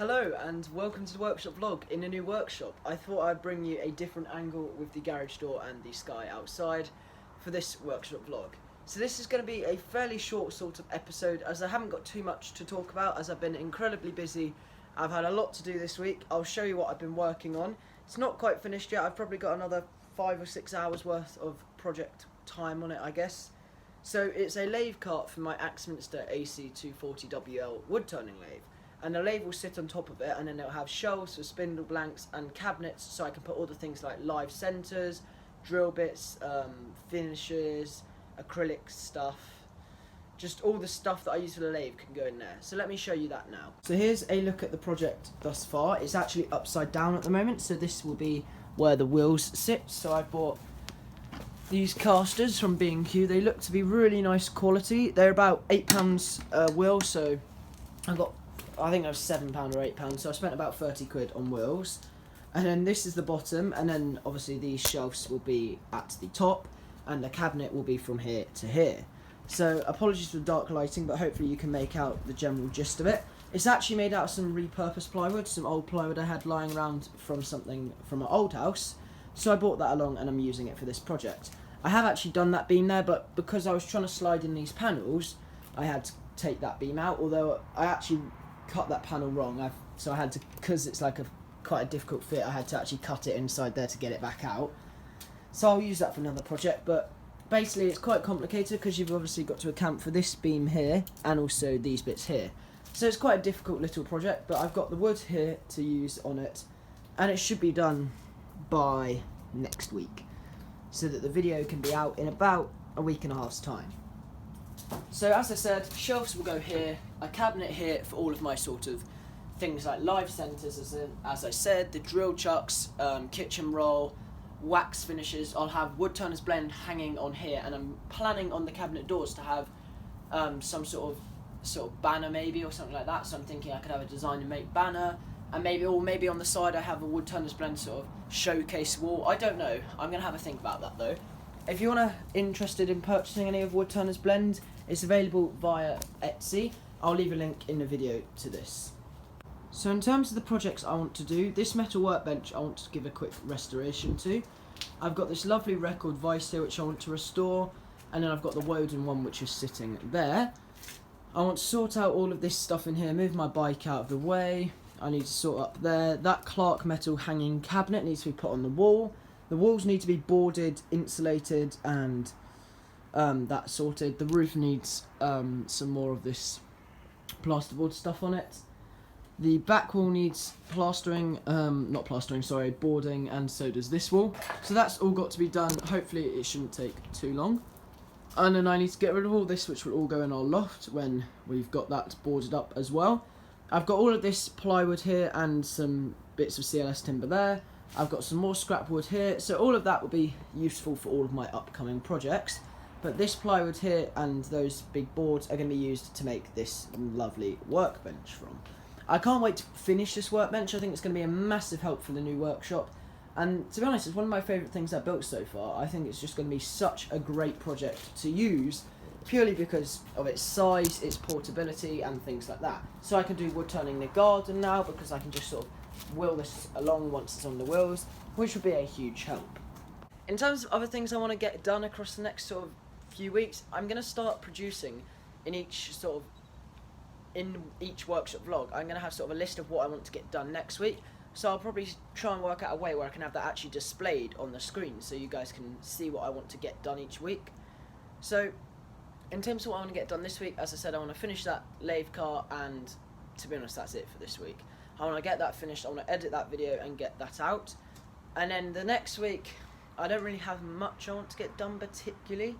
Hello and welcome to the workshop vlog in a new workshop. I thought I'd bring you a different angle with the garage door and the sky outside for this workshop vlog. So this is going to be a fairly short sort of episode as I haven't got too much to talk about as I've been incredibly busy. I've had a lot to do this week. I'll show you what I've been working on. It's not quite finished yet. I've probably got another 5 or 6 hours worth of project time on it, I guess. So it's a lathe cart for my Axminster AC240WL wood turning lathe. And the lathe will sit on top of it, and then it'll have shelves for spindle blanks and cabinets, so I can put all the things like live centres, drill bits, finishes, acrylic stuff, just all the stuff that I use for the lathe can go in there. So let me show you that now. So here's a look at the project thus far. It's actually upside down at the moment, so this will be where the wheels sit. So I bought these casters from B&Q. They look to be really nice quality. They're about £8 a wheel, so I think it was £7 or £8, so I spent about 30 quid on wheels. And then this is the bottom, and then obviously these shelves will be at the top, and the cabinet will be from here to here. So apologies for the dark lighting, but hopefully you can make out the general gist of it. It's actually made out of some repurposed plywood, some old plywood I had lying around from an old house. So I brought that along and I'm using it for this project. I have actually done that beam there, but because I was trying to slide in these panels, I had to take that beam out, although I actually cut that panel wrong, so I had to, because it's like quite a difficult fit, I had to actually cut it inside there to get it back out. So I'll use that for another project, but basically it's quite complicated because you've obviously got to account for this beam here and also these bits here. So it's quite a difficult little project, but I've got the wood here to use on it, and it should be done by next week, so that the video can be out in about a week and a half's time. So as I said, shelves will go here, a cabinet here for all of my sort of things like live centres, as I said, the drill chucks, kitchen roll, wax finishes. I'll have wood turners blend hanging on here, and I'm planning on the cabinet doors to have some sort of banner maybe or something like that. So I'm thinking I could have a design and make banner, and maybe on the side I have a wood turners blend sort of showcase wall. I don't know. I'm gonna have a think about that though. If you're interested in purchasing any of Wood Turners Blend, it's available via Etsy. I'll leave a link in the video to this. So in terms of the projects I want to do, this metal workbench I want to give a quick restoration to. I've got this lovely record vise here which I want to restore, and then I've got the Woden one which is sitting there. I want to sort out all of this stuff in here, move my bike out of the way. I need to sort up there. That Clark metal hanging cabinet needs to be put on the wall. The walls need to be boarded, insulated, and that sorted. The roof needs some more of this plasterboard stuff on it. The back wall needs boarding, and so does this wall. So that's all got to be done. Hopefully it shouldn't take too long. And then I need to get rid of all this, which will all go in our loft when we've got that boarded up as well. I've got all of this plywood here and some bits of CLS timber there. I've got some more scrap wood here, so all of that will be useful for all of my upcoming projects. But this plywood here and those big boards are going to be used to make this lovely workbench from. I can't wait to finish this workbench. I think it's going to be a massive help for the new workshop. And to be honest, it's one of my favourite things I've built so far. I think it's just going to be such a great project to use, purely because of its size, its portability and things like that. So I can do wood turning in the garden now because I can just sort of wheel this along once it's on the wheels, which would be a huge help. In terms of other things I want to get done across the next sort of few weeks, I'm going to start producing in each workshop vlog. I'm going to have sort of a list of what I want to get done next week, so I'll probably try and work out a way where I can have that actually displayed on the screen so you guys can see what I want to get done each week. So in terms of what I want to get done this week, as I said, I want to finish that lathe car, and to be honest, that's it for this week. I want to get that finished, I want to edit that video and get that out. And then the next week, I don't really have much I want to get done particularly.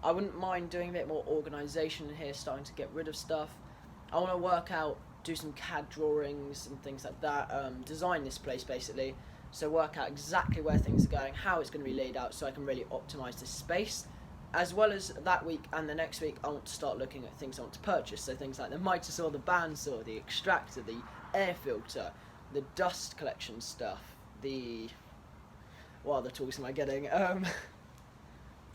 I wouldn't mind doing a bit more organisation in here, starting to get rid of stuff. I want to work out, do some CAD drawings and things like that, design this place basically. So work out exactly where things are going, how it's going to be laid out, so I can really optimise this space. As well as that week and the next week, I want to start looking at things I want to purchase. So things like the miter saw, the bandsaw, the extractor, the air filter, the dust collection stuff, what other tools am I getting? I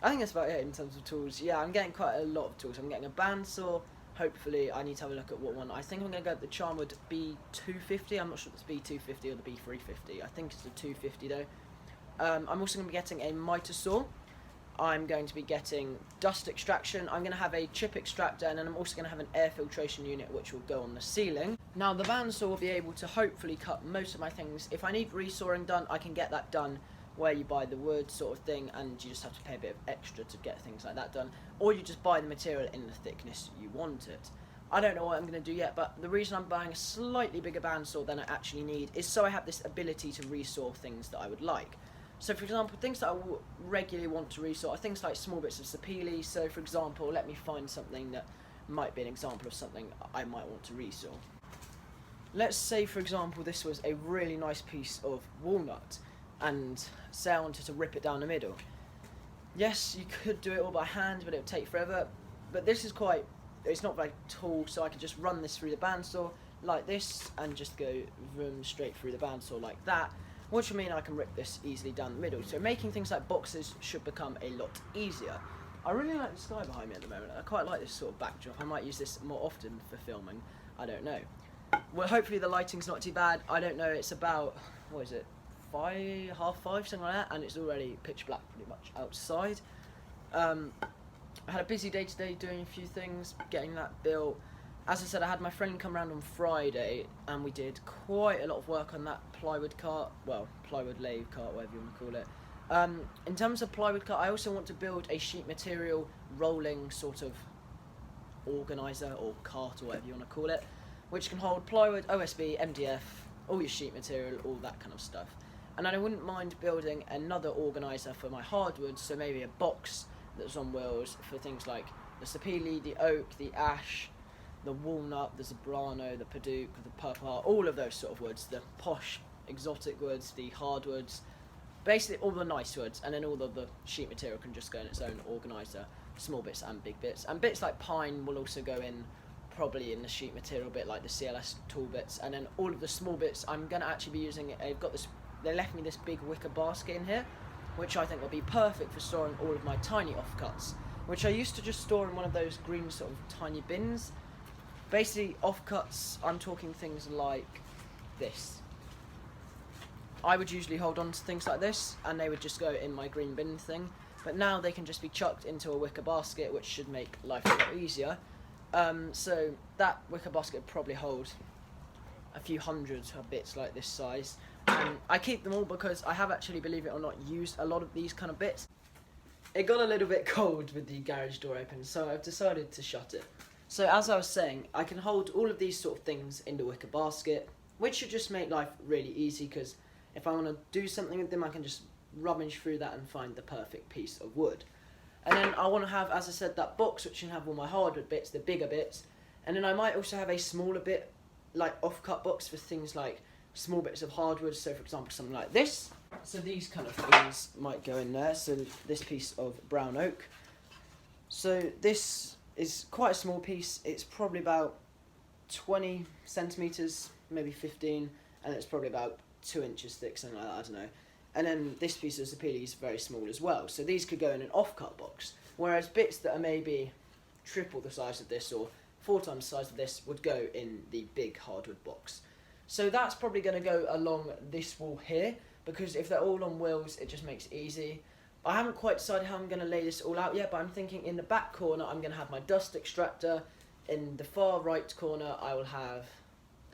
think that's about it in terms of tools. Yeah, I'm getting quite a lot of tools. I'm getting a bandsaw, hopefully I need to have a look at what one. I think I'm going to go with the Charmwood B250. I'm not sure if it's B250 or the B350. I think it's the 250 though. I'm also going to be getting a miter saw. I'm going to be getting dust extraction. I'm going to have a chip extractor, and then I'm also going to have an air filtration unit which will go on the ceiling. Now the bandsaw will be able to hopefully cut most of my things. If I need resawing done, I can get that done where you buy the wood sort of thing, and you just have to pay a bit of extra to get things like that done, or you just buy the material in the thickness you want it. I don't know what I'm going to do yet, but the reason I'm buying a slightly bigger bandsaw than I actually need is so I have this ability to resaw things that I would like. So for example, things that I regularly want to resaw are things like small bits of sapele. So for example, let me find something that might be an example of something I might want to resaw. Let's say for example this was a really nice piece of walnut, and say I wanted to rip it down the middle. Yes, you could do it all by hand, but it would take forever. But this is it's not very tall, so I could just run this through the bandsaw like this, and just go straight through the bandsaw like that, which will mean I can rip this easily down the middle. So making things like boxes should become a lot easier. I really like the sky behind me at the moment. I quite like this sort of backdrop. I might use this more often for filming. I don't know. Well, hopefully the lighting's not too bad. I don't know, it's about, what is it, 5, half 5, something like that, and it's already pitch black pretty much outside. I had a busy day today doing a few things, getting that built. As I said, I had my friend come round on Friday, and we did quite a lot of work on that plywood cart, well, plywood lathe cart, whatever you want to call it. In terms of plywood cart, I also want to build a sheet material rolling sort of organiser or cart or whatever you want to call it, which can hold plywood, OSB, MDF, all your sheet material, all that kind of stuff. And I wouldn't mind building another organiser for my hardwood, so maybe a box that's on wheels for things like the sapele, the oak, the ash, the walnut, the zebrano, the padauk, the purple, all of those sort of woods, the posh exotic woods, the hardwoods, basically all the nice woods, and then all of the sheet material can just go in its own organiser, small bits and big bits. And bits like pine will also go in probably in the sheet material bit, like the CLS tool bits, and then all of the small bits I'm going to actually be using. They left me this big wicker basket in here, which I think will be perfect for storing all of my tiny offcuts, which I used to just store in one of those green sort of tiny bins. Basically, offcuts, I'm talking things like this. I would usually hold on to things like this, and they would just go in my green bin thing, but now they can just be chucked into a wicker basket, which should make life a lot easier. So that wicker basket would probably hold a few hundreds of bits like this size. And I keep them all because I have actually, believe it or not, used a lot of these kind of bits. It got a little bit cold with the garage door open, so I've decided to shut it. So as I was saying, I can hold all of these sort of things in the wicker basket, which should just make life really easy, because if I want to do something with them, I can just rummage through that and find the perfect piece of wood. And then I want to have, as I said, that box which can have all my hardwood bits, the bigger bits, and then I might also have a smaller bit, like offcut box for things like small bits of hardwood, so for example something like this. So these kind of things might go in there, so this piece of brown oak. So this is quite a small piece, it's probably about 20 centimetres, maybe 15, and it's probably about 2 inches thick, something like that, I don't know. And then this piece of sapele is very small as well, so these could go in an offcut box, whereas bits that are maybe triple the size of this or 4 times the size of this would go in the big hardwood box. So that's probably going to go along this wall here, because if they're all on wheels, it just makes it easy. I haven't quite decided how I'm going to lay this all out yet, but I'm thinking in the back corner I'm going to have my dust extractor. In the far right corner I will have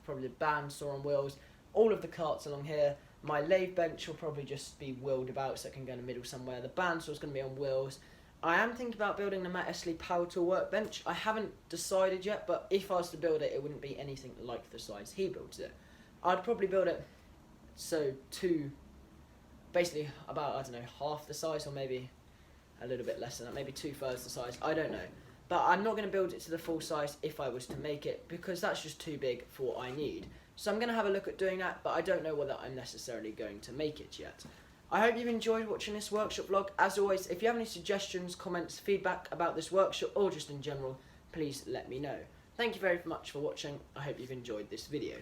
probably the bandsaw on wheels, all of the carts along here. My lathe bench will probably just be wheeled about so it can go in the middle somewhere. The bandsaw is going to be on wheels. I am thinking about building the Matt Esley power tool workbench. I haven't decided yet, but if I was to build it, it wouldn't be anything like the size he builds it. I'd probably build it so basically about, I don't know, half the size, or maybe a little bit less than that, maybe 2/3 the size, I don't know. But I'm not going to build it to the full size if I was to make it, because that's just too big for what I need. So I'm going to have a look at doing that, but I don't know whether I'm necessarily going to make it yet. I hope you've enjoyed watching this workshop vlog. As always, if you have any suggestions, comments, feedback about this workshop, or just in general, please let me know. Thank you very much for watching. I hope you've enjoyed this video.